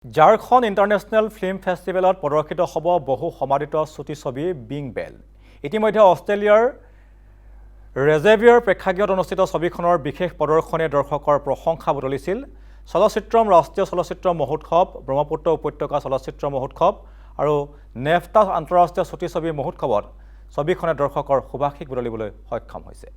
Jharkhand international film ফেষ্টিভেলত প্ৰদৰ্শিত হ'ব বহু সমাদিত ছুটি ছবি বিং বেল। ইতিমধ্যে অষ্ট্ৰেলিয়াৰ ৰেজেভিয়াৰ প্ৰেক্ষাগৃহত অনুষ্ঠিত ছবিখনৰ বিশেষ প্ৰদৰ্শনীয়ে দৰ্শকৰ প্ৰশংসা বুটলিছিল। চলচ্চিত্ৰম ৰাষ্ট্ৰীয় চলচ্চিত্ৰ মহোৎসৱ, ব্ৰহ্মপুত্ৰ উপত্যকা চলচ্চিত্ৰ মহোৎসৱ আৰু নেফটা আন্তঃৰাষ্ট্ৰীয় ছুটি ছবি মহোৎসৱত ছবিখনে দৰ্শকৰ সুবাসিক বুটলিবলৈ সক্ষম হৈছে।